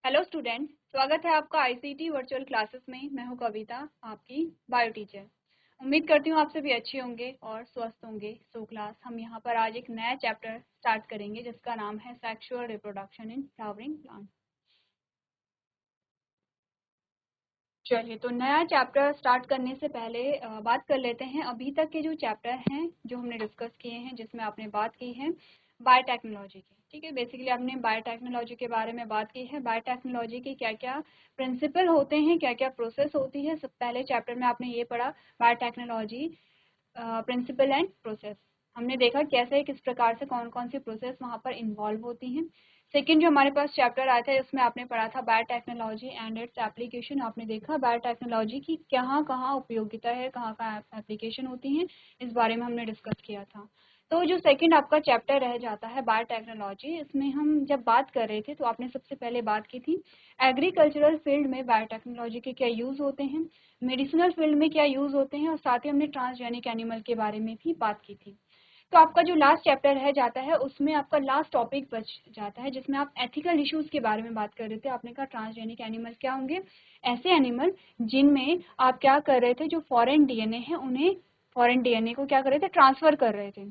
Hello student, स्वागत है आपका आईसीटी वर्चुअल क्लासेस में। मैं हूं कविता, आपकी बायो टीचर। उम्मीद करती हूं आप सभी अच्छे होंगे और स्वस्थ होंगे। सो क्लास, हम यहां पर आज एक नया चैप्टर स्टार्ट करेंगे जिसका नाम है sexual reproduction in flowering plant. चलिए, तो नया चैप्टर स्टार्ट करने से पहले बात कर लेते हैं अभी तक के जो चैप्टर हैं जो हमने डिस्कस किए हैं, जिसमें आपने बात की है बायोटेक्नोलॉजी की। ठीक है, बेसिकली आपने बायोटेक्नोलॉजी के बारे में बात की है। बायोटेक्नोलॉजी के क्या क्या प्रिंसिपल होते हैं, क्या क्या प्रोसेस होती है। सब पहले चैप्टर में आपने ये पढ़ा, बायोटेक्नोलॉजी प्रिंसिपल एंड प्रोसेस। हमने देखा कैसे किस प्रकार से कौन कौन सी प्रोसेस वहाँ पर इन्वॉल्व होती हैं। सेकेंड जो हमारे पास चैप्टर आया था, उसमें आपने पढ़ा था बायोटेक्नोलॉजी एंड इट्स एप्लीकेशन। आपने देखा बायोटेक्नोलॉजी की कहाँ कहाँ उपयोगिता है, कहाँ कहाँ एप्लीकेशन होती हैं, इस बारे में हमने डिस्कस किया था। तो जो सेकंड आपका चैप्टर रह जाता है बायोटेक्नोलॉजी, इसमें हम जब बात कर रहे थे तो आपने सबसे पहले बात की थी एग्रीकल्चरल फील्ड में बायोटेक्नोलॉजी के क्या यूज़ होते हैं, मेडिसिनल फील्ड में क्या यूज़ होते हैं, और साथ ही हमने ट्रांसजेनिक एनिमल के बारे में भी बात की थी। तो आपका जो लास्ट चैप्टर रह जाता है उसमें आपका लास्ट टॉपिक बच जाता है जिसमें आप एथिकल इश्यूज के बारे में बात कर रहे थे। आपने कहा ट्रांसजेनिक एनिमल क्या होंगे, ऐसे एनिमल जिनमें आप क्या कर रहे थे, जो फॉरेन डीएनए है उन्हें, फॉरेन डीएनए को क्या कर रहे थे, ट्रांसफर कर रहे थे।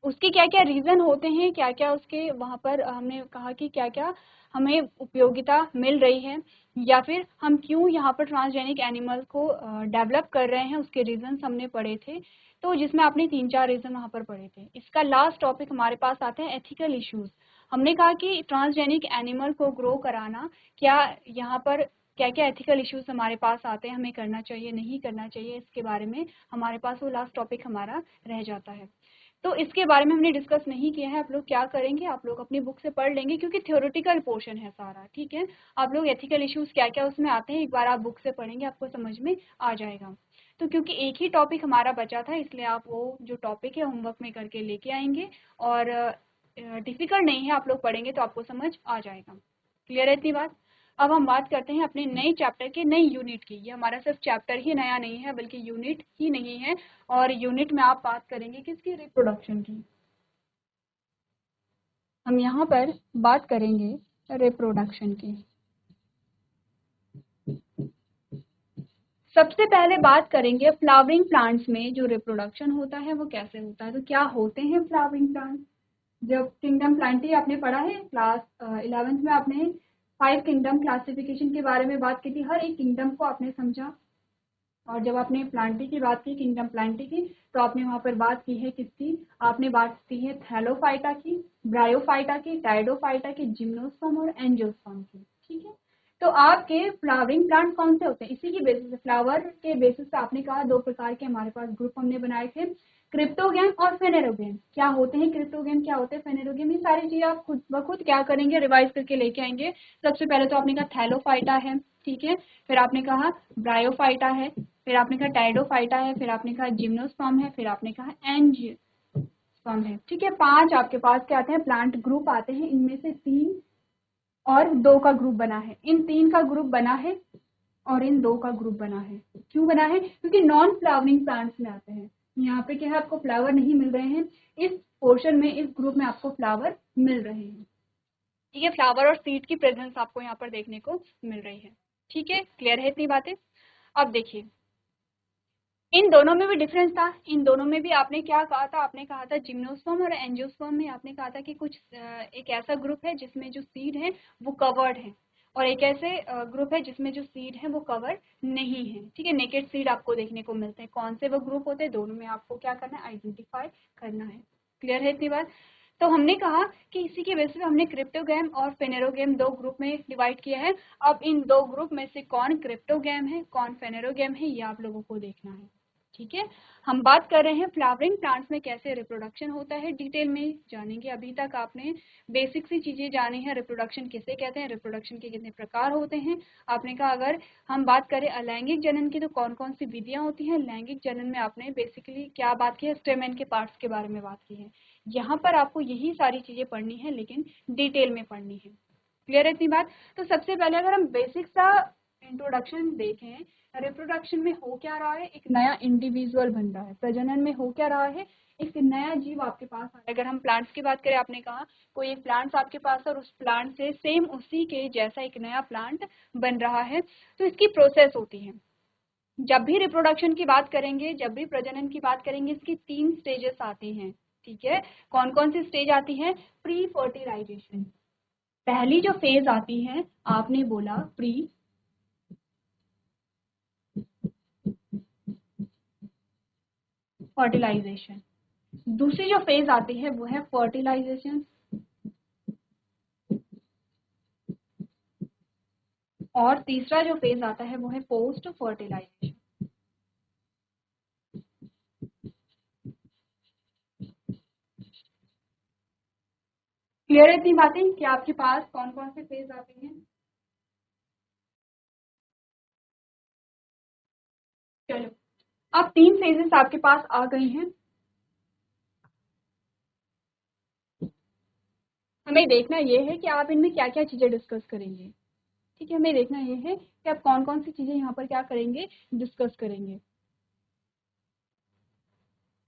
उसके क्या क्या रीज़न होते हैं, क्या क्या उसके वहाँ पर हमने कहा कि क्या क्या हमें उपयोगिता मिल रही है, या फिर हम क्यों यहाँ पर ट्रांसजेनिक एनिमल को डेवलप कर रहे हैं, उसके रीजंस हमने पढ़े थे। तो जिसमें आपने 3-4 रीज़न वहाँ पर पढ़े थे। इसका लास्ट टॉपिक हमारे पास आता है एथिकल इश्यूज। हमने कहा कि ट्रांसजेनिक एनिमल को ग्रो कराना, क्या यहाँ पर क्या क्या एथिकल इश्यूज हमारे पास आते हैं, हमें करना चाहिए नहीं करना चाहिए, इसके बारे में हमारे पास वो लास्ट टॉपिक हमारा रह जाता है। तो इसके बारे में हमने डिस्कस नहीं किया है। आप लोग क्या करेंगे, आप लोग अपनी बुक से पढ़ लेंगे क्योंकि थ्योरेटिकल पोर्शन है सारा। ठीक है, आप लोग एथिकल इश्यूज क्या क्या उसमें आते हैं एक बार आप बुक से पढ़ेंगे, आपको समझ में आ जाएगा। तो क्योंकि एक ही टॉपिक हमारा बचा था, इसलिए आप वो जो टॉपिक है होमवर्क में करके लेके आएंगे, और डिफिकल्ट नहीं है, आप लोग पढ़ेंगे तो आपको समझ आ जाएगा। क्लियर है इतनी बात। अब हम बात करते हैं अपने नए चैप्टर के, नई यूनिट की। ये हमारा सिर्फ चैप्टर ही नया नहीं है बल्कि यूनिट ही नहीं है, और यूनिट में आप बात करेंगे किसकी, रिप्रोडक्शन की। हम यहाँ पर बात करेंगे रिप्रोडक्शन की। सबसे पहले बात करेंगे फ्लावरिंग प्लांट्स में जो रिप्रोडक्शन होता है वो कैसे होता है। तो क्या होते हैं फ्लावरिंग प्लांट्स। जब किंगडम प्लांटी आपने पढ़ा है क्लास 11th में, आपने 5 किंगडम क्लासिफिकेशन के बारे में बात की थी, हर एक किंगडम को आपने समझा। और जब आपने प्लांटी की बात की, किंगडम प्लांटी की, तो आपने वहाँ पर बात की है किसकी, आपने बात की है थैलोफाइटा की, ब्रायोफाइटा की, टाइडोफाइटा की, जिम्नोस्पर्म और एंजियोस्पर्म की। ठीक है, तो आपके फ्लावरिंग प्लांट कौन से होते हैं, इसी की बेसिस, फ्लावर के बेसिस पे आपने कहा 2 प्रकार के हमारे पास ग्रुप हमने बनाए थे, क्रिप्टोगेम और फेनेरोगेम। क्या होते हैं क्रिप्टोगेम, क्या होते हैं फेनेरोगेम, ये सारी चीजें आप खुद ब खुद क्या करेंगे, रिवाइज करके लेके आएंगे। सबसे पहले तो आपने कहा थैलोफाइटा है, ठीक है, फिर आपने कहा ब्रायोफाइटा है, फिर आपने कहा टाइडोफाइटा है, फिर आपने कहा जिम्नोस्पर्म है, फिर आपने कहा एंजियोस्पर्म है। ठीक है, 5 आपके पास क्या आते हैं, प्लांट ग्रुप आते हैं। इनमें से 3 और 2 का ग्रुप बना है, इन 3 का ग्रुप बना है और इन 2 का ग्रुप बना है। क्यों बना है, क्योंकि नॉन फ्लावरिंग प्लांट्स में आते हैं। यहाँ पे क्या है, आपको फ्लावर नहीं मिल रहे हैं, इस पोर्शन में, इस ग्रुप में आपको फ्लावर मिल रहे हैं। ठीक है, फ्लावर और सीड की प्रेजेंस आपको यहाँ पर देखने को मिल रही है। ठीक है, क्लियर है इतनी बातें। अब देखिए, इन दोनों में भी डिफरेंस था। इन दोनों में भी आपने क्या कहा था, आपने कहा था जिम्नोस्पर्म और एंजियोस्पर्म में आपने कहा था कि कुछ एक ऐसा ग्रुप है जिसमें जो सीड है वो कवर्ड है, और एक ऐसे ग्रुप है जिसमें जो सीड है वो कवर्ड नहीं है। ठीक है, नेकेड सीड आपको देखने को मिलते हैं। कौन से वो ग्रुप होते हैं, दोनों में आपको क्या करना है, आइडेंटिफाई करना है। क्लियर है इतनी बात। तो हमने कहा कि इसी के बेसिस पे हमने क्रिप्टोगैम और फेनेरोगैम 2 ग्रुप में डिवाइड किया है। अब इन 2 ग्रुप में से कौन क्रिप्टोगैम है, कौन फेनेरोगैम है, ये आप लोगों को देखना है। ठीक है, हम बात कर रहे हैं फ्लावरिंग प्लांट्स में कैसे रिप्रोडक्शन होता है, डिटेल में जानेंगे। अभी तक आपने बेसिक सी चीजें जानी है, रिप्रोडक्शन किसे कहते हैं, रिप्रोडक्शन के कितने प्रकार होते हैं। आपने कहा अगर हम बात करें अलैंगिक जनन की तो कौन कौन सी विधियां होती हैं। लैंगिक जनन में आपने बेसिकली क्या बात की है, स्टेमेन के पार्ट्स के बारे में बात की है। यहाँ पर आपको यही सारी चीजें पढ़नी है, लेकिन डिटेल में पढ़नी है। क्लियर है इतनी बात। तो सबसे पहले अगर हम बेसिक सा इंट्रोडक्शन देखें, रिप्रोडक्शन में हो क्या रहा है, एक नया इंडिविजुअल बन रहा है। प्रजनन में हो क्या रहा है, एक नया जीव आपके पास आ रहा है। अगर हम प्लांट्स की बात करें, आपने कहा कोई एक प्लांट्स आपके पास और उस प्लांट से सेम उसी के जैसा एक नया प्लांट बन रहा है, तो इसकी प्रोसेस होती है। जब भी रिप्रोडक्शन की बात करेंगे, जब भी प्रजनन की बात करेंगे, इसकी 3 स्टेजेस आती हैं। ठीक है, कौन कौन सी स्टेज आती है? प्री फर्टिलाइजेशन, पहली जो फेज आती है, आपने बोला प्री फर्टिलाइजेशन। दूसरी जो फेज आती है वो है फर्टिलाइजेशन, और तीसरा जो फेज आता है वो है पोस्ट फर्टिलाइजेशन। क्लियर है इतनी बातें कि आपके पास कौन कौन से फेज आते हैं? चलो, अब 3 फेजेस आपके पास आ गए हैं। हमें देखना ये है कि आप इनमें क्या क्या चीजें डिस्कस करेंगे। ठीक है, हमें देखना ये है कि आप कौन कौन सी चीजें यहाँ पर क्या करेंगे, डिस्कस करेंगे।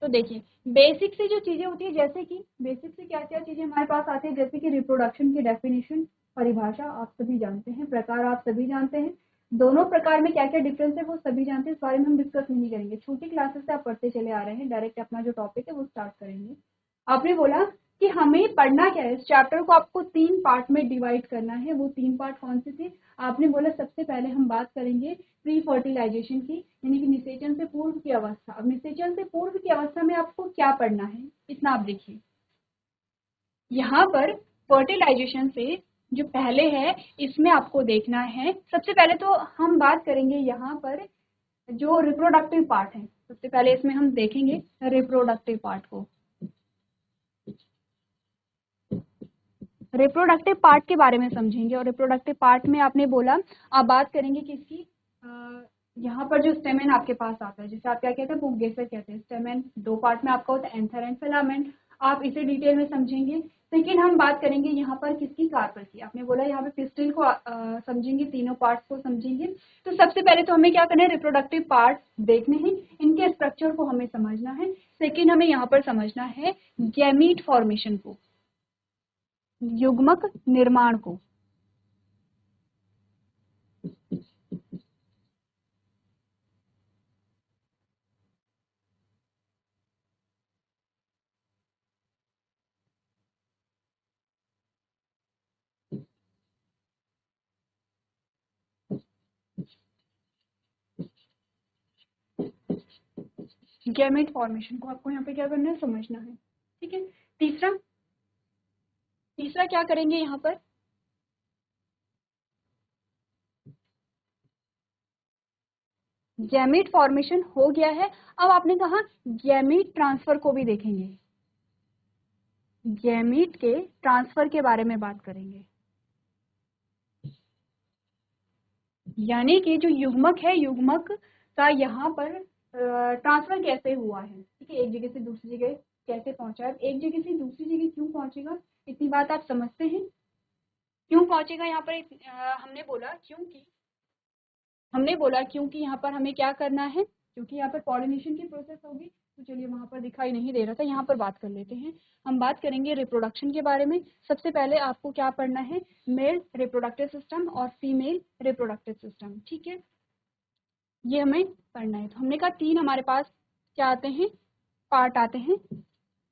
तो देखिए, बेसिक से जो चीजें होती है, जैसे कि बेसिक से क्या क्या चीजें हमारे पास आती है, जैसे कि रिप्रोडक्शन की डेफिनेशन, परिभाषा आप सभी जानते हैं, प्रकार आप सभी जानते हैं, दोनों प्रकार में क्या क्या डिफरेंस है वो सभी जानते हैं, इस बारे में हम डिस्कस नहीं करेंगे। छोटी क्लासेस से आप पढ़ते चले आ रहे हैं, डायरेक्ट अपना जो टॉपिक है वो स्टार्ट करेंगे। आपने बोला कि हमें पढ़ना क्या है, इस चैप्टर को आपको 3 पार्ट में डिवाइड करना है। वो 3 पार्ट कौन से थे? आपने बोला सबसे पहले हम बात करेंगे प्री फर्टिलाइजेशन की, यानी कि निषेचन से पूर्व की अवस्था। अब निषेचन से पूर्व की अवस्था में आपको क्या पढ़ना है, इतना आप देखिए। यहाँ पर फर्टिलाइजेशन से जो पहले है, इसमें आपको देखना है, सबसे पहले तो हम बात करेंगे यहाँ पर जो रिप्रोडक्टिव पार्ट है। सबसे पहले इसमें हम देखेंगे रिप्रोडक्टिव पार्ट को। रिप्रोडक्टिव पार्ट के बारे में समझेंगे, और रिप्रोडक्टिव पार्ट में आपने बोला आप बात करेंगे किसकी, यहाँ पर जो स्टेमेन आपके पास आता है, जिसे आप क्या कहते हैं, पुंकेसर कहते हैं। स्टेमेन 2 पार्ट में आपका होता है, एंथर एंड फिलामेंट। आप इसे डिटेल में समझेंगे। लेकिन हम बात करेंगे यहाँ पर किसकी, कार्पेल की। आपने बोला यहाँ पे पिस्टिल को समझेंगे, तीनों पार्ट्स को समझेंगे। तो सबसे पहले तो हमें क्या करना है, रिप्रोडक्टिव पार्ट देखने हैं, इनके स्ट्रक्चर को हमें समझना है। सेकेंड, हमें यहाँ पर समझना है गैमीट फॉर्मेशन को, युग्मक निर्माण को। गैमेट फॉर्मेशन को आपको यहाँ पे क्या करना है, समझना है। ठीक है, तीसरा तीसरा क्या करेंगे यहाँ पर, गैमेट फॉर्मेशन हो गया है। अब आपने कहा गैमेट ट्रांसफर को भी देखेंगे, गैमेट के ट्रांसफर के बारे में बात करेंगे। यानी कि जो युग्मक है, युग्मक का यहाँ पर ट्रांसफर कैसे हुआ है। ठीक है, एक जगह से दूसरी जगह कैसे पहुंचा है, एक जगह से दूसरी जगह क्यों पहुंचेगा, इतनी बात आप समझते हैं। क्यों पहुंचेगा यहाँ पर, हमने बोला क्योंकि यहाँ पर हमें क्या करना है, क्योंकि यहाँ पर पॉलिनेशन की प्रोसेस होगी। तो चलिए, वहाँ पर दिखाई नहीं दे रहा था, यहाँ पर बात कर लेते हैं। हम बात करेंगे रिप्रोडक्शन के बारे में। सबसे पहले आपको क्या पढ़ना है, मेल रिप्रोडक्टिव सिस्टम और फीमेल रिप्रोडक्टिव सिस्टम। ठीक है, ये हमें पढ़ना है। तो हमने कहा 3 हमारे पास क्या आते हैं, पार्ट आते हैं।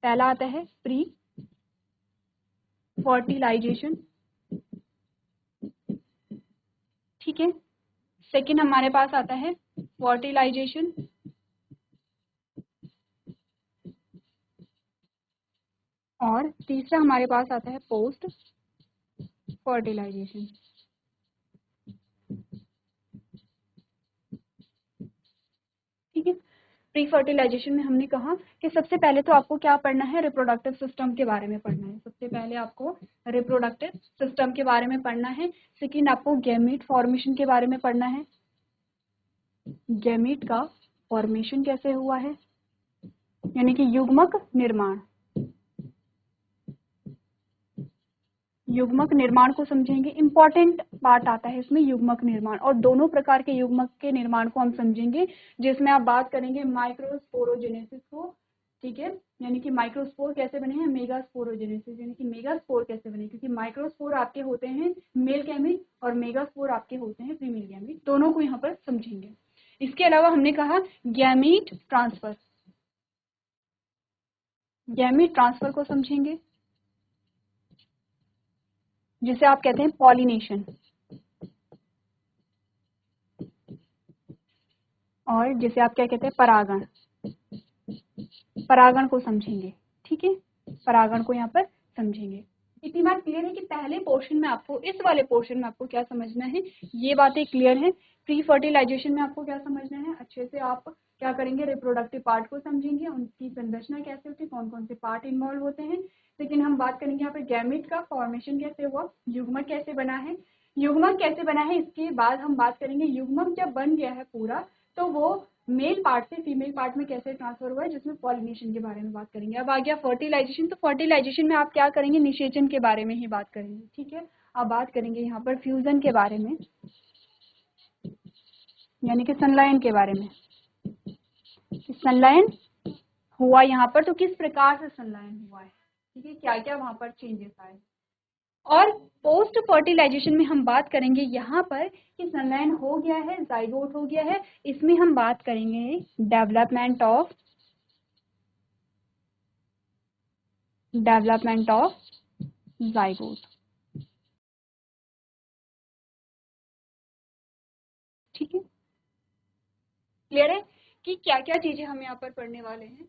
पहला आता है प्री फर्टिलाइजेशन, ठीक है। सेकेंड हमारे पास आता है फर्टिलाइजेशन, और तीसरा हमारे पास आता है पोस्ट फर्टिलाइजेशन। ठीक है, प्री फर्टिलाइजेशन में हमने कहा कि सबसे पहले तो आपको क्या पढ़ना है, रिप्रोडक्टिव सिस्टम के बारे में पढ़ना है। सबसे पहले आपको रिप्रोडक्टिव सिस्टम के बारे में पढ़ना है। सेकेंड, आपको गैमीट फॉर्मेशन के बारे में पढ़ना है, गैमीट का फॉर्मेशन कैसे हुआ है, यानी कि युग्मक निर्माण। युग्मक निर्माण को समझेंगे। इंपॉर्टेंट पार्ट आता है इसमें युग्मक निर्माण, और दोनों प्रकार के युग्मक के निर्माण को हम समझेंगे, जिसमें आप बात करेंगे माइक्रोस्पोरोजेनेसिस को, ठीक है, यानी कि माइक्रोस्पोर कैसे बने हैं, मेगास्पोरोजेनेसिस यानी कि मेगास्पोर कैसे बने, क्योंकि माइक्रोस्पोर आपके होते हैं मेल गैमेट और मेगास्पोर आपके होते हैं फीमेल गैमेट, दोनों को यहाँ पर समझेंगे। इसके अलावा हमने कहा गैमीट ट्रांसफर, गैमीट ट्रांसफर को समझेंगे, जिसे आप कहते हैं पॉलिनेशन, और जिसे आप क्या कहते हैं परागण, परागण को समझेंगे, ठीक है, परागण को यहाँ पर समझेंगे। इतनी बात क्लियर है कि पहले पोर्शन में आपको, इस वाले पोर्शन में आपको क्या समझना है, ये बातें क्लियर है। प्री फर्टिलाइजेशन में आपको क्या समझना है, अच्छे से आप क्या करेंगे, रिप्रोडक्टिव पार्ट को समझेंगे, उनकी संरचना कैसे होती है, कौन कौन से पार्ट इन्वॉल्व होते हैं। लेकिन हम बात करेंगे यहाँ पर गैमेट का फॉर्मेशन कैसे हुआ, युग्मक कैसे बना है, युग्मक कैसे बना है, इसके बाद हम बात करेंगे युग्मक जब बन गया है पूरा तो वो मेल पार्ट से फीमेल पार्ट में कैसे ट्रांसफर हुआ है, जिसमें पॉलिनेशन के बारे में बात करेंगे। अब आ गया फर्टिलाइजेशन, तो फर्टिलाइजेशन में आप क्या करेंगे, निषेचन के बारे में ही बात करेंगे, ठीक है। अब बात करेंगे यहाँ पर फ्यूजन के बारे में, यानी कि संलयन के बारे में, संलयन हुआ यहाँ पर तो किस प्रकार से संलयन हुआ है, ठीक है, क्या क्या वहां पर चेंजेस आए। और पोस्ट फर्टिलाइजेशन में हम बात करेंगे यहाँ पर कि संलयन हो गया है, जाइगोट हो गया है, इसमें हम बात करेंगे डेवलपमेंट ऑफ जाइगोट, ठीक है। क्लियर है कि क्या क्या चीजें हम यहाँ पर पढ़ने वाले हैं।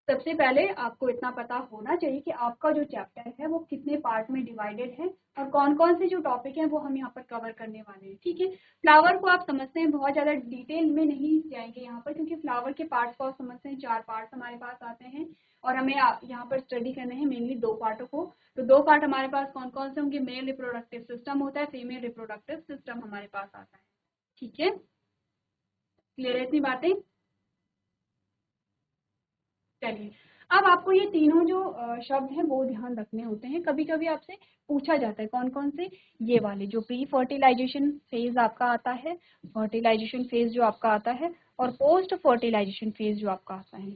सबसे पहले आपको इतना पता होना चाहिए कि आपका जो चैप्टर है वो कितने पार्ट में डिवाइडेड है और कौन कौन से जो टॉपिक हैं वो हम यहाँ पर कवर करने वाले हैं, ठीक है। फ्लावर को आप समझते हैं, बहुत ज़्यादा डिटेल में नहीं जाएंगे यहाँ पर, क्योंकि फ्लावर के पार्ट्स को आप समझते हैं, 4 पार्ट्स हमारे पास आते हैं और हमें यहाँ पर स्टडी करने हैं मेनली 2 पार्टों को। तो 2 पार्ट हमारे पास कौन कौन से होंगे, मेल रिप्रोडक्टिव सिस्टम होता है, फीमेल रिप्रोडक्टिव सिस्टम हमारे पास आता है, ठीक है। क्लियर है इतनी बातें। चलिए, अब आपको ये तीनों जो शब्द हैं वो ध्यान रखने होते हैं। कभी कभी आपसे पूछा जाता है कौन कौन से, ये वाले जो प्री फर्टिलाइजेशन फेज आपका आता है, फर्टिलाइजेशन फेज जो आपका आता है, और पोस्ट फर्टिलाइजेशन फेज जो आपका आता है।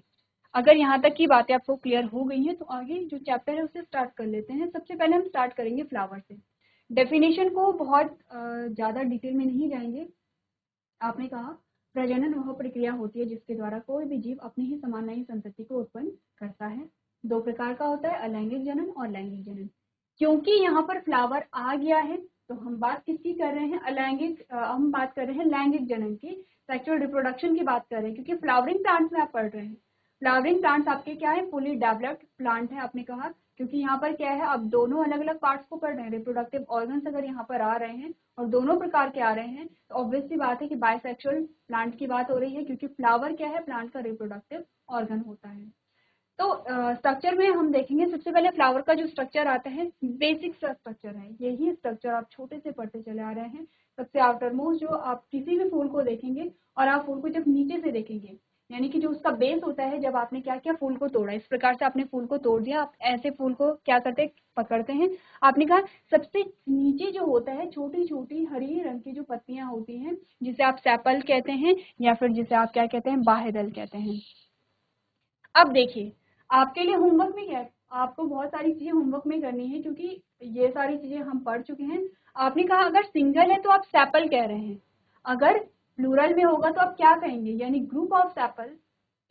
अगर यहाँ तक की बातें आपको क्लियर हो गई हैं तो आगे जो चैप्टर है उसे स्टार्ट कर लेते हैं। सबसे पहले हम स्टार्ट करेंगे फ्लावर से। डेफिनेशन को बहुत ज़्यादा डिटेल में नहीं जाएंगे। आपने कहा प्रजनन वह प्रक्रिया होती है जिसके द्वारा कोई भी जीव अपनी ही समान नई संतति को उत्पन्न करता है। 2 प्रकार का होता है, अलैंगिक जनन और लैंगिक जनन। क्योंकि यहाँ पर फ्लावर आ गया है तो हम बात किसकी कर रहे हैं, अलैंगिक, हम बात कर रहे हैं लैंगिक जनन की, सेक्सुअल रिप्रोडक्शन की बात कर रहे हैं, क्योंकि फ्लावरिंग प्लांट्स में आप पढ़ रहे हैं। फ्लावरिंग प्लांट्स आपके क्या है, फुली डेवलप्ड प्लांट है, आपने कहा, क्योंकि यहाँ पर क्या है, आप दोनों अलग अलग पार्ट्स को पढ़ रहे हैं। रिप्रोडक्टिव ऑर्गन्स अगर यहाँ पर आ रहे हैं और दोनों प्रकार के आ रहे हैं तो ऑब्वियस सी बात है कि बायसेक्सुअल प्लांट की बात हो रही है, क्योंकि फ्लावर क्या है, प्लांट का रिप्रोडक्टिव ऑर्गन होता है। तो स्ट्रक्चर में हम देखेंगे, सबसे पहले फ्लावर का जो स्ट्रक्चर आता है, बेसिक स्ट्रक्चर है, यही स्ट्रक्चर आप छोटे से पढ़ते चले आ रहे हैं। सबसे आउटर मोस्ट जो आप किसी भी फूल को देखेंगे और आप फूल को जब नीचे से देखेंगे, यानी कि जो उसका बेस होता है, जब आपने क्या किया, फूल को तोड़ा, इस प्रकार से आपने फूल को तोड़ दिया, आप ऐसे फूल को क्या करते हैं, पकड़ते हैं। आपने कहा सबसे नीचे जो होता है, छोटी छोटी हरी रंग की जो पत्तियां होती हैं, जिसे आप सेपल कहते हैं या फिर जिसे आप क्या कहते हैं, बाह्यदल कहते हैं। अब देखिए, आपके लिए होमवर्क में क्या है, आपको बहुत सारी चीजें होमवर्क में करनी है, क्योंकि ये सारी चीजें हम पढ़ चुके हैं। आपने कहा अगर सिंगल है तो आप सेपल कह रहे हैं, अगर प्लूरल में होगा तो आप क्या कहेंगे, यानी ग्रुप ऑफ सेपल,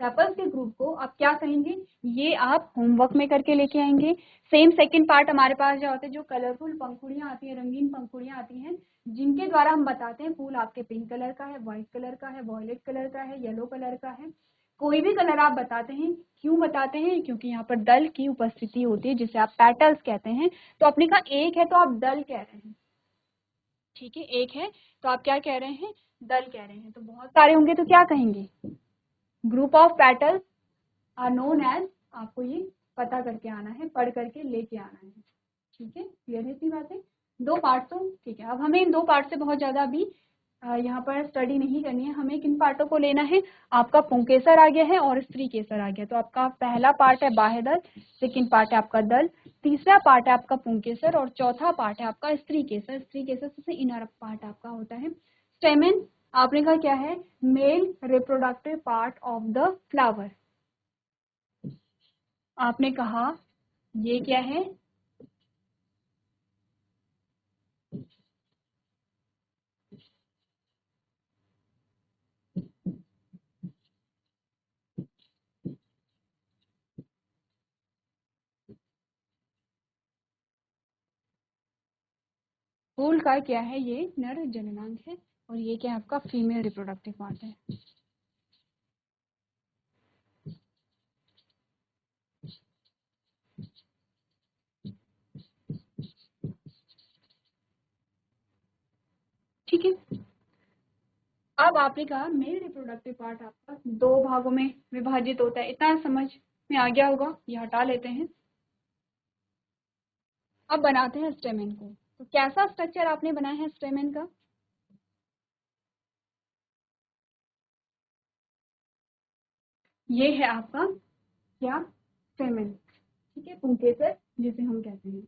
सेपल्स के ग्रुप को आप क्या कहेंगे, ये आप होमवर्क में करके लेके आएंगे। सेम सेकंड पार्ट हमारे पास जो होते हैं, जो कलरफुल पंखुड़ियां आती हैं, रंगीन पंखुड़ियां आती हैं, जिनके द्वारा हम बताते हैं फूल आपके पिंक कलर का है, व्हाइट कलर का है, वॉयलेट कलर का है, येलो कलर का है, कोई भी कलर आप बताते हैं। क्यों बताते हैं, क्योंकि यहाँ पर दल की उपस्थिति होती है, जिसे आप पेटल्स कहते हैं। तो आपने कहा एक है तो आप दल कह रहे हैं, ठीक है, एक है तो आप क्या कह रहे हैं, दल कह रहे हैं। तो बहुत सारे होंगे तो क्या कहेंगे, group of petals are known as, आपको ये पता करके आना है, पढ़ करके लेके आना है, ठीक है। क्लियर है इतनी बातें, 2 पार्ट तो ठीक है। अब हमें इन 2 पार्ट से बहुत ज्यादा अभी यहाँ पर स्टडी नहीं करनी है, हमें किन पार्टों को लेना है। आपका पुंकेसर आ गया है और स्त्री केसर आ गया, तो आपका पहला पार्ट है बाह्य दल, सेकंड पार्ट है आपका दल, तीसरा पार्ट है आपका पुंकेसर और चौथा पार्ट है आपका स्त्री केसर। स्त्री केसर सबसे इनर पार्ट आपका होता है। स्टेमेन आपने कहा क्या है, male reproductive part of the flower. आपने कहा ये क्या है, फूल का क्या है, ये नर जननांग है और ये क्या है आपका फीमेल रिप्रोडक्टिव पार्ट है। ठीक है, अब आपने कहा मेल रिप्रोडक्टिव पार्ट आपका दो भागों में विभाजित होता है, इतना समझ में आ गया होगा, ये हटा लेते हैं। अब बनाते हैं स्टेमेन को। तो कैसा स्ट्रक्चर आपने बनाया है स्टेमेन का, ये है आपका क्या, स्टेमेन। ठीक है, पुंकेसर जिसे हम कहते हैं।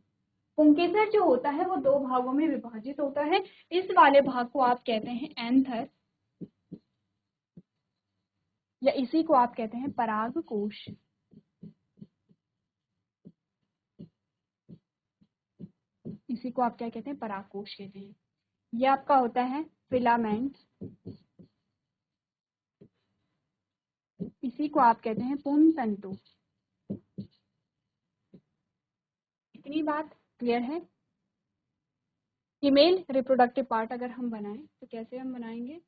पुंकेसर जो होता है वो दो भागों में विभाजित होता है। इस वाले भाग को आप कहते हैं एंथर, या इसी को आप कहते हैं परागकोश। इसी को आप क्या कहते हैं, परागकोश कहते हैं। ये आपका होता है फिलामेंट, इसी को आप कहते हैं पुंतंतु। इतनी बात क्लियर है। फीमेल रिप्रोडक्टिव पार्ट अगर हम बनाएं तो कैसे हम बनाएंगे,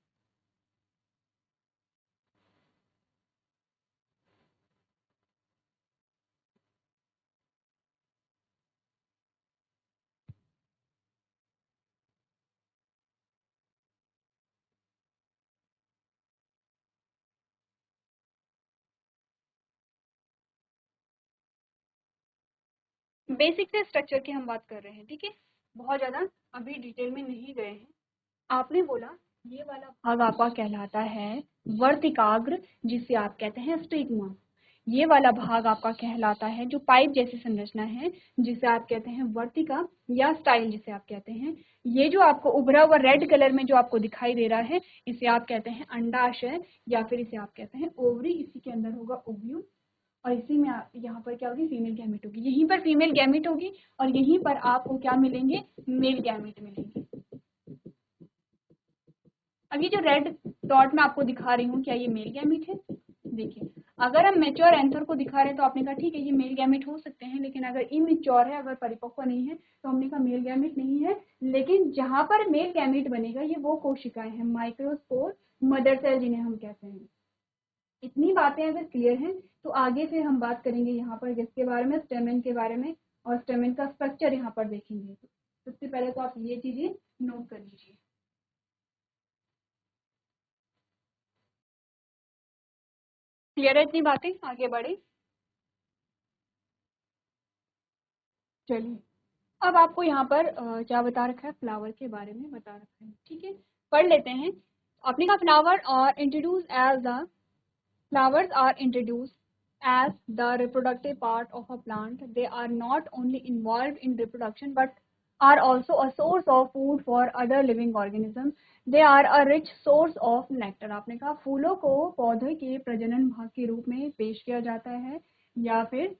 बेसिक से स्ट्रक्चर की हम बात कर रहे हैं। ठीक है, बहुत ज़्यादा अभी डिटेल में नहीं गए हैं। आपने बोला ये वाला भाग आपका कहलाता है वर्तिकाग्र, जिसे आप कहते हैं स्टिग्मा। ये वाला भाग आपका कहलाता है जो पाइप जैसी संरचना है, जिसे आप कहते हैं वर्तिका या स्टाइल जिसे आप कहते हैं। ये जो आपको उभरा हुआ रेड कलर में जो आपको दिखाई दे रहा है, इसे आप कहते हैं अंडाशय या फिर इसे आप कहते हैं ओवरी। इसी के अंदर होगा ओव्यूल और इसी में यहाँ पर क्या होगी, फीमेल गैमेट होगी। यहीं पर फीमेल गैमेट होगी और यहीं पर आपको क्या मिलेंगे, मेल गैमेट मिलेंगे। अब ये जो रेड डॉट मैं आपको दिखा रही हूँ, क्या ये मेल गैमेट है। देखिए, अगर हम मेच्योर एंथर को दिखा रहे हैं तो आपने कहा ठीक है ये मेल गैमेट हो सकते हैं, लेकिन अगर इमेच्योर है, अगर परिपक्व नहीं है, तो हमने कहा मेल गैमेट नहीं है। लेकिन जहां पर मेल गैमेट बनेगा ये वो कोशिकाएं हैं माइक्रोस्पोर मदर सेल जिन्हें हम कहते हैं। इतनी बातें अगर क्लियर हैं तो आगे फिर हम बात करेंगे यहाँ पर जिसके बारे में, स्टेमेन के बारे में, और स्टेमेन का स्ट्रक्चर यहाँ पर देखेंगे। सबसे पहले तो आप ये चीजें नोट कर लीजिए। क्लियर है इतनी बातें, आगे बढ़े। चलिए, अब आपको यहाँ पर क्या बता रखा है, फ्लावर के बारे में बता रखा है। ठीक है, पढ़ लेते हैं। आपने कहा फ्लावर और introduce as the flowers are introduced as the reproductive part of a plant. They are not only involved in reproduction but are also a source of food for other living organisms. They are a rich source of nectar. आपने कहा फूलों को पौधे के प्रजनन भाग के रूप में पेश किया जाता है या फिर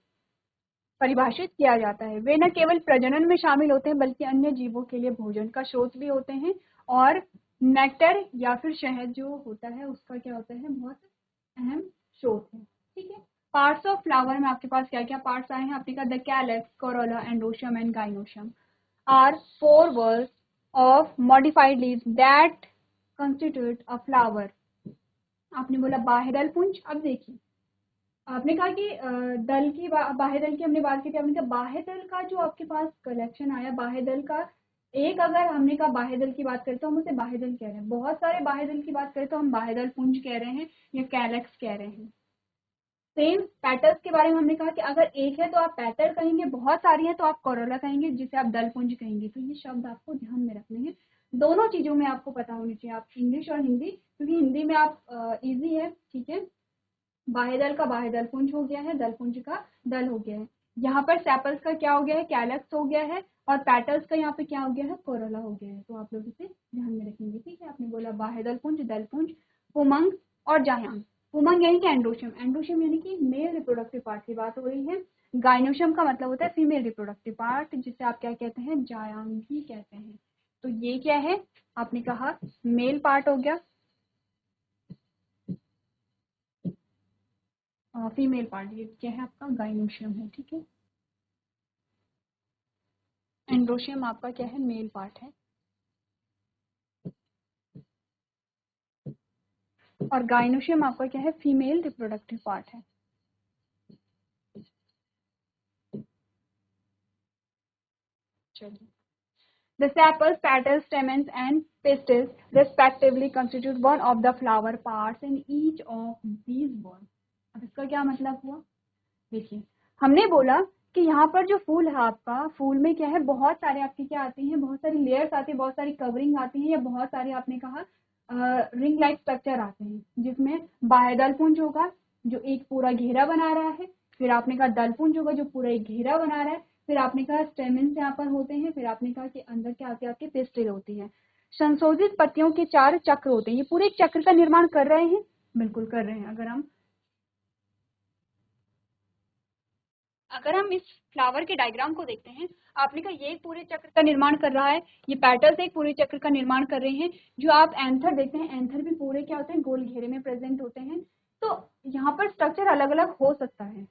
परिभाषित किया जाता है। वे न केवल प्रजनन में शामिल होते हैं बल्कि अन्य जीवों के लिए भोजन का स्रोत भी होते हैं। और नेक्टर या फिर शहद जो होता है उसका क्या होता है, बहुत अहम स्रोत है। ठीक है, पार्ट्स ऑफ फ्लावर में आपके पास क्या क्या पार्ट्स आए हैं, आपने कहा the calyx, corolla, androecium and gynoecium are four whorls of modified leaves that constitute a flower. आपने बोला बाह्यदल पुंज। अब देखिए, आपने कहा कि दल की बाह्य दल की हमने बात की थी। आपने कहा बाह्य दल का जो आपके पास कलेक्शन आया, बाह्य दल का एक, अगर हमने कहा बाह्य दल की बात करें तो हम उसे बाह्य दल कह रहे हैं। बहुत सारे बाह्य दल की बात करें तो हम बाह्य दल पुंज कह रहे हैं या कैलेक्स कह रहे हैं। सेम पैटर्स के बारे में हमने कहा कि अगर एक है तो आप पैटर्न कहेंगे, बहुत सारी है तो आप कोरोला कहेंगे, जिसे आप दल पुंज कहेंगे। तो ये शब्द आपको ध्यान में रखने हैं। दोनों चीज़ों में आपको पता होनी चाहिए, आप इंग्लिश और हिंदी, क्योंकि हिंदी में आप इजी है, ठीक है। बाह्यदल का बाह्यदल पुंज हो गया है, दल पुंज का दल हो गया है। यहाँ पर सेपल्स का क्या हो गया है, कैलक्स हो गया है, और पेटल्स का यहाँ पे क्या हो गया है, कोरोला हो गया है। तो आप लोग इसे ध्यान में रखेंगे, ठीक है। आपने बोला बाह्यदल पुंज, दल पुंज, पुमंग और जायांग। पुमंग यानी कि एंड्रोशियम, एंड्रोशियम यानी कि मेल रिप्रोडक्टिव पार्ट की बात हो रही है। गाइनोशियम का मतलब होता है फीमेल रिप्रोडक्टिव पार्ट, जिसे आप क्या कहते हैं, जायांग भी कहते हैं। तो ये क्या है, आपने कहा मेल पार्ट हो गया, फीमेल पार्ट ये क्या है आपका, गाइनोशियम है, ठीक है। एंड्रोशियम आपका क्या है, मेल पार्ट है, और गाइनोशियम आपका क्या है, फीमेल रिप्रोडक्टिव पार्ट है। चलिए, the sepals, petals, stamens and pistils respectively constitute one of the flower parts in each of these balls। अब इसका क्या मतलब हुआ, देखिए हमने बोला कि यहाँ पर जो फूल है आपका, फूल में क्या है, बहुत सारे आपकी क्या आती हैं, बहुत सारी लेयर्स आती है, बहुत सारी कवरिंग आती है, या बहुत सारे आपने कहा रिंग लाइक स्ट्रक्चर आते हैं, जिसमें बाह्यदल पुंज होगा जो एक पूरा घेरा बना रहा है, फिर आपने कहा दल पुंज होगा जो पूरा एक घेरा बना रहा है, फिर आपने कहा स्टेमेंस यहाँ पर होते हैं, फिर आपने कहा कि अंदर क्या आती है, आपकी पिस्टिल होती है। संशोधित पत्तियों के 4 चक्र होते हैं, ये पूरे एक चक्र का निर्माण कर रहे हैं, बिल्कुल कर रहे हैं। अगर हम इस फ्लावर के डायग्राम को देखते हैं, आपने कहा ये एक पूरे चक्र का निर्माण कर रहा है, ये पेटल्स एक पूरे चक्र का निर्माण कर रहे हैं। जो आप एंथर देखते हैं, एंथर भी पूरे क्या होते हैं, गोल घेरे में प्रेजेंट होते हैं। तो यहाँ पर स्ट्रक्चर अलग अलग हो सकता है,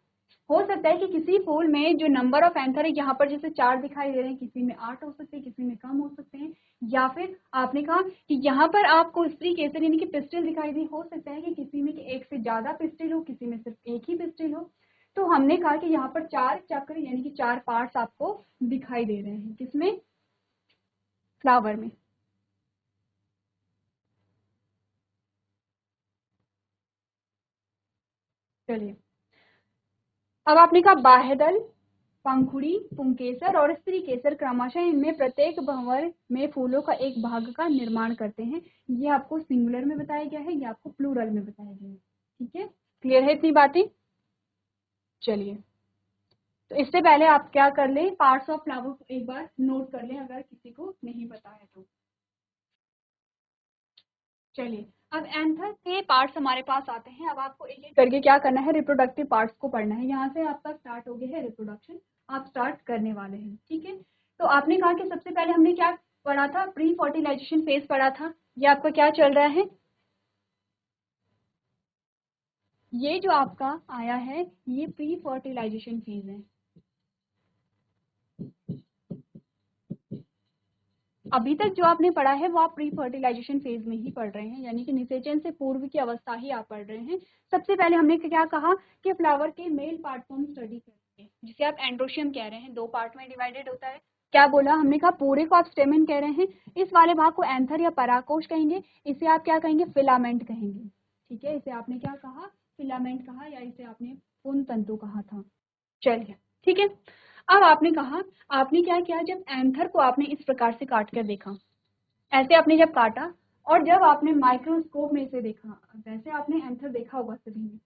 कि किसी फूल में जो नंबर ऑफ एंथर है, यहाँ पर जैसे 4 दिखाई दे रहे हैं, किसी में 8 हो सकते हैं, किसी में कम हो सकते हैं। या फिर आपने कहा कि यहाँ पर आपको स्त्री केसर यानी कि पिस्टिल दिखाई दी, हो सकता है कि किसी में एक से ज्यादा पिस्टिल हो, किसी में सिर्फ एक ही पिस्टिल हो। तो हमने कहा कि यहाँ पर 4 चक्र यानी कि 4 पार्ट्स आपको दिखाई दे रहे हैं, किसमें, फ्लावर में। चलिए, अब आपने कहा बाह्यदल, पंखुड़ी, पुंकेसर और स्त्री केसर क्रमशः इनमें प्रत्येक भंवर में फूलों का एक भाग का निर्माण करते हैं। ये आपको सिंगुलर में बताया गया है, ये आपको प्लूरल में बताया गया है, ठीक है। क्लियर है इतनी बातें। चलिए, तो इससे पहले आप क्या कर लें, पार्ट्स ऑफ फ्लावर को एक बार नोट कर लें, अगर किसी को नहीं पता है तो। चलिए, अब एंथर के पार्ट्स हमारे पास आते हैं। अब आपको एक एक करके क्या करना है, रिप्रोडक्टिव पार्ट्स को पढ़ना है। यहाँ से आपका स्टार्ट हो गया है रिप्रोडक्शन, आप स्टार्ट करने वाले हैं, ठीक है। तो आपने कहा कि सबसे पहले हमने क्या पढ़ा था, प्री फर्टिलाइजेशन फेज पढ़ा था। ये आपका क्या चल रहा है, ये जो आपका आया है ये प्री फर्टिलाइजेशन फेज है। अभी तक जो आपने पढ़ा है वो आप प्री फर्टिलाइजेशन फेज में ही पढ़ रहे हैं, यानी कि निषेचन से पूर्व की अवस्था ही आप पढ़ रहे हैं। सबसे पहले हमने क्या कहा कि फ्लावर के मेल पार्ट को हम स्टडी करेंगे, जिसे आप एंड्रोशियम कह रहे हैं, 2 पार्ट में डिवाइडेड होता है। क्या बोला हमने, कहा पूरे को आप स्टेमेन कह रहे हैं, इस वाले भाग को एंथर या पराकोश कहेंगे, इसे आप क्या कहेंगे, फिलामेंट कहेंगे, ठीक है। इसे आपने क्या कहा, फिलामेंट कहा, या इसे आपने पुंज तंतु कहा था। चलिए, ठीक है। अब आपने कहा, आपने क्या किया, जब एंथर को आपने इस प्रकार से काट कर देखा, ऐसे आपने जब काटा, और जब आपने माइक्रोस्कोप में इसे देखा, वैसे आपने एंथर देखा होगा सभी ने।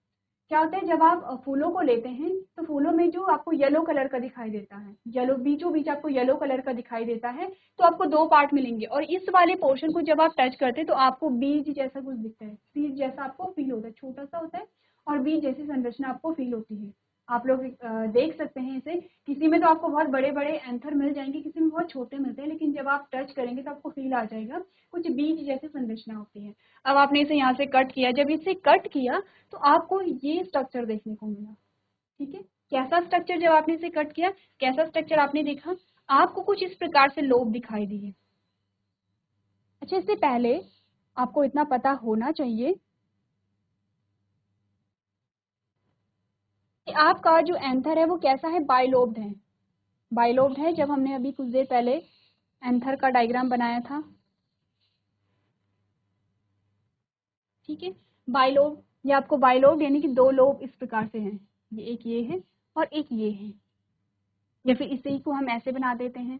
क्या होता है, जब आप फूलों को लेते हैं तो फूलों में जो आपको येलो कलर का दिखाई देता है, येलो बीचों बीच आपको येलो कलर का दिखाई देता है, तो आपको 2 पार्ट मिलेंगे, और इस वाले पोर्शन को जब आप टच करते हैं तो आपको बीज जैसा कुछ दिखता है, सीड जैसा आपको फील होता है, छोटा सा होता है, और बीज जैसी संरचना आपको फील होती है। आप लोग देख सकते हैं इसे, किसी में तो आपको बहुत बड़े बड़े एंथर मिल जाएंगे, किसी में बहुत छोटे मिलते हैं, लेकिन जब आप टच करेंगे तो आपको फील आ जाएगा, कुछ बीज जैसी संरचना होती है। अब आपने इसे यहाँ से कट किया, जब इसे कट किया तो आपको ये स्ट्रक्चर देखने को मिला, ठीक है। कैसा स्ट्रक्चर, जब आपने इसे कट किया कैसा स्ट्रक्चर आपने देखा, आपको कुछ इस प्रकार से लोब दिखाई दिए। अच्छा, इससे पहले आपको इतना पता होना चाहिए कि आपका जो एंथर है वो कैसा है, बाइलोब्ड है। बाइलोब्ड है, जब हमने अभी कुछ देर पहले एंथर का डायग्राम बनाया था, ठीक है। बाइलोब, ये आपको बाइलोब यानी कि 2 लोब इस प्रकार से हैं, ये है और एक ये है, या फिर इसे को हम ऐसे बना देते हैं,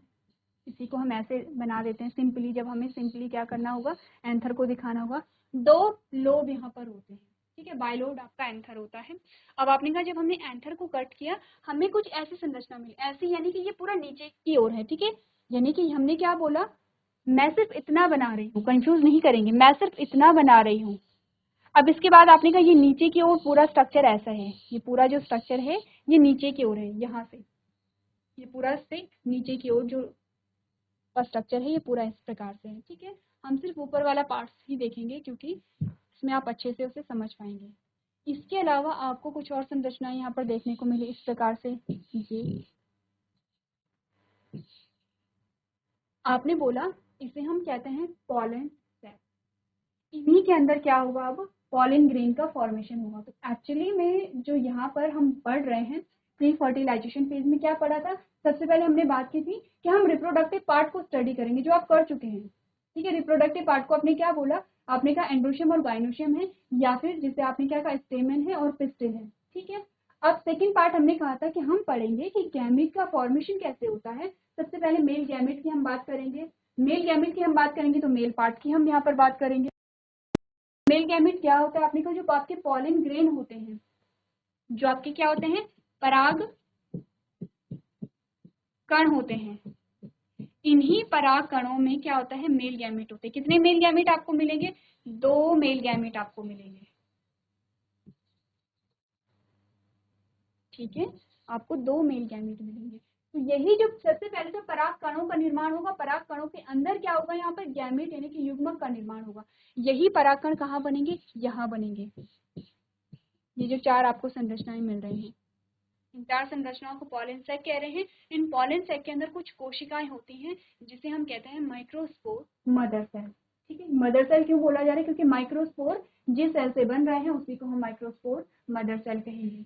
इसी को हम ऐसे बना देते हैं सिंपली। जब हमें सिंपली क्या करना होगा, एंथर को दिखाना होगा। दो लोब यहाँ पर होते हैं, ठीक है, बाइलोब आपका एंथर होता है। अब आपने कहा जब हमने एंथर को कट किया हमें कुछ ऐसी संरचना मिली, ऐसी यानी कि ये पूरा नीचे की ओर है, ठीक है। यानी कि हमने क्या बोला, मैं सिर्फ इतना बना रही हूँ, कंफ्यूज नहीं करेंगे, मैं सिर्फ इतना बना रही हूँ। अब इसके बाद आपने कहा ये नीचे की ओर पूरा स्ट्रक्चर ऐसा है, ये पूरा जो स्ट्रक्चर है ये नीचे की ओर है, यहाँ से ये पूरा से नीचे की ओर जो स्ट्रक्चर है ये पूरा इस प्रकार से है, ठीक है। हम सिर्फ ऊपर वाला पार्ट ही देखेंगे क्योंकि इसमें आप अच्छे से उसे समझ पाएंगे। इसके अलावा आपको कुछ और संरचनाएं यहाँ पर देखने को मिली इस प्रकार से। ये आपने बोला इसे हम कहते हैं पॉलन सेल। इन्हीं के अंदर क्या होगा, अब पॉलन ग्रेन का फॉर्मेशन होगा। तो एक्चुअली में जो यहाँ पर हम पढ़ रहे हैं प्री फर्टिलाइजेशन फेज में क्या पढ़ा था, सबसे पहले हमने बात की थी कि हम रिप्रोडक्टिव पार्ट को स्टडी करेंगे, जो आप कर चुके हैं, ठीक है। रिप्रोडक्टिव पार्ट को आपने क्या बोला, आपने कहा एंड्रोशियम और गाइनोशियम है, या फिर जिसे आपने क्या कहा स्टेमन है और पिस्टिल है, ठीक है। अब सेकेंड पार्ट हमने कहा था कि हम पढ़ेंगे कि गैमेट का फॉर्मेशन कैसे होता है। सबसे पहले मेल गैमेट की हम बात करेंगे। मेल गैमेट की हम बात करेंगे तो मेल पार्ट की हम यहाँ पर बात करेंगे। मेल गैमेट क्या होता है, आपने कहा जो आपके पॉलन ग्रेन होते हैं, जो आपके क्या होते हैं, पराग कण होते हैं, इन्हीं पराग कणों में क्या होता है, मेल गैमेट होते हैं। कितने मेल गैमेट आपको मिलेंगे, 2 मेल गैमेट आपको मिलेंगे, ठीक है, आपको 2 मेल गैमेट मिलेंगे। तो यही जो सबसे पहले तो पराग कणों का निर्माण होगा, पराग कणों के अंदर क्या होगा, यहाँ पर गैमेट यानी कि युग्मक का निर्माण होगा। यही पराग कण कहाँ बनेंगे, यहाँ बनेंगे। ये जो 4 आपको संरचनाएं मिल रही हैं, इन 4 संरचनाओं को पॉलन सैक कह रहे हैं। इन पॉलन सैक के अंदर कुछ कोशिकाएं होती हैं जिसे हम कहते हैं माइक्रोस्पोर मदर सेल, ठीक है। मदर सेल क्यों बोला जा रहा है, क्योंकि माइक्रोस्पोर जिस सेल से बन रहे हैं उसी को हम माइक्रोस्पोर मदर सेल कहेंगे।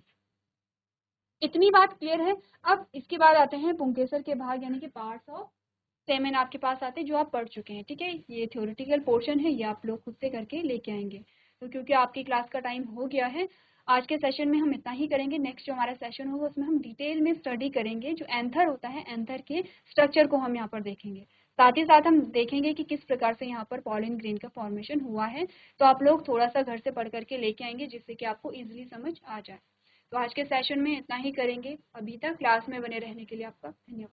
इतनी बात क्लियर है। अब इसके बाद आते हैं पुंकेसर के भाग यानी कि पार्ट्स ऑफ स्टेमन आपके पास आते हैं, जो आप पढ़ चुके हैं, ठीक है। ये थ्योरेटिकल पोर्शन है, ये आप लोग खुद से करके लेके आएंगे। तो क्योंकि आपकी क्लास का टाइम हो गया है, आज के सेशन में हम इतना ही करेंगे। नेक्स्ट जो हमारा सेशन होगा उसमें हम डिटेल में स्टडी करेंगे जो एंथर होता है, एंथर के स्ट्रक्चर को हम यहाँ पर देखेंगे। साथ ही साथ हम देखेंगे कि किस प्रकार से यहाँ पर पॉलन ग्रेन का फॉर्मेशन हुआ है। तो आप लोग थोड़ा सा घर से पढ़ करके लेके आएंगे जिससे कि आपको ईजिली समझ आ जाए। तो आज के सेशन में इतना ही करेंगे। अभी तक क्लास में बने रहने के लिए आपका धन्यवाद।